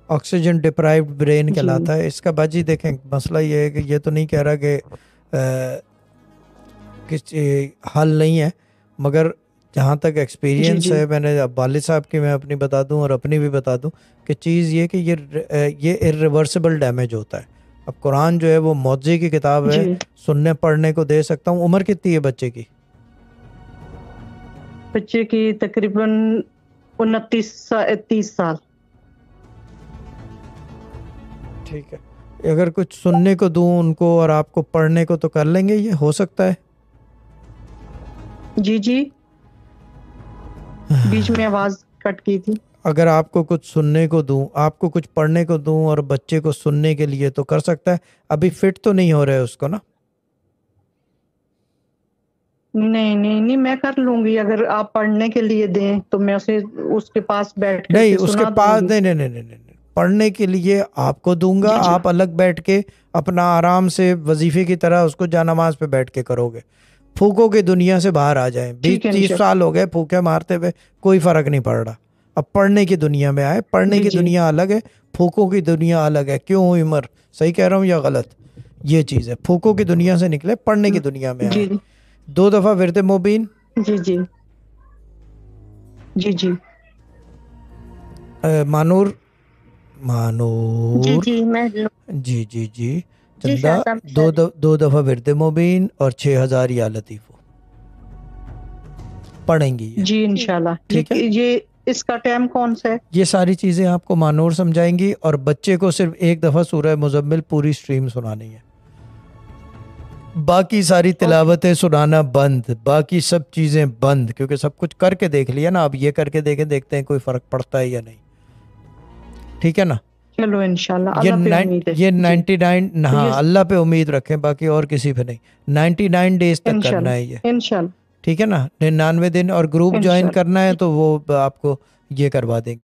Oxygen deprived brain جی کہلاتا ہے اس کا۔ باجی دیکھیں مسئلہ یہ ہے کہ یہ تو نہیں کہہ رہا کہ حل نہیں ہے، مگر جہاں تک جی ایکسپیرینس جی ہے، میں نے اب والد صاحب کی میں اپنی بتا دوں اور اپنی بھی بتا دوں کہ چیز یہ کہ یہ irreversible ڈیمیج ہوتا ہے۔ اب قرآن جو ہے وہ معجزے کی کتاب ہے، جی سننے پڑھنے کو دے سکتا ہوں۔ عمر کتنی ہے بچے کی؟ بچے کی تقریباً 30 سال۔ ٹھیک ہے، اگر کچھ سننے کو دوں ان کو اور آپ کو پڑھنے کو تو کر لیں گے، یہ ہو سکتا ہے؟ جی جی، بیچ میں آواز کٹ گئی تھی۔ اگر آپ کو کچھ سننے کو دوں، آپ کو کچھ پڑھنے کو دوں اور بچے کو سننے کے لیے تو کر سکتا ہے؟ ابھی فٹ تو نہیں ہو رہا ہے اس کو نا؟ نہیں نہیں نہیں، میں کر لوں گی، اگر آپ پڑھنے کے لیے دیں تو میں اسے اس کے پاس بیٹھ کر نہیں، کے اس کے سنا دوں پاس گی۔ نہیں، پڑھنے کے لیے آپ کو دوں گا، جی جی آپ الگ بیٹھ کے اپنا آرام سے وظیفے کی طرح اس کو جانماز پہ بیٹھ کے کرو گے۔ پھوکوں کی دنیا سے باہر آ جائیں، ٹھیک ہے 20-30 سال ہو گئے پھوکے مارتے ہوئے، کوئی فرق نہیں پڑ رہا۔ اب پڑھنے کی دنیا میں آئے، پڑھنے جی کی جی دنیا الگ ہے، پھوکوں کی دنیا الگ ہے۔ کیوں عمر صحیح کہہ رہا ہوں یا غلط؟ یہ چیز ہے، پھوکوں کی دنیا سے نکلے، پڑھنے کی دنیا میں آئے۔ جی 2 دفعہ ورد مبین جی جی جی جی مانور جی مانور جی میں جی جی جی جی چندہ، شاید شاید 2 دفعہ ورد مبین اور 6000 یا لطیفو پڑھیں گی یہ، جی انشاءاللہ۔ ٹھیک ہے؟ یہ اس کا ٹائم کون سا ہے؟ یہ ساری چیزیں آپ کو مانور سمجھائیں گی، اور بچے کو صرف 1 دفعہ سورہ مزمل پوری سٹریم سنانی ہے، باقی ساری اوکے تلاوتیں سنانا بند، باقی سب چیزیں بند، کیونکہ سب کچھ کر کے دیکھ لیا نا، اب یہ کر کے دیکھتے ہیں کوئی فرق پڑتا ہے یا نہیں، ٹھیک ہے نا؟ چلو انشاءاللہ، اللہ پہ امید ہے یہ جی۔ 99، تو یہ ہاں اللہ پہ امید رکھیں، باقی اور کسی پہ نہیں۔ 99 ڈیز تک کرنا ہے یہ، انشاءاللہ انشاءاللہ ٹھیک ہے نا؟ 99 دن، اور گروپ جوائن انشاءاللہ کرنا ہے تو وہ آپ کو یہ کروا دیں گے۔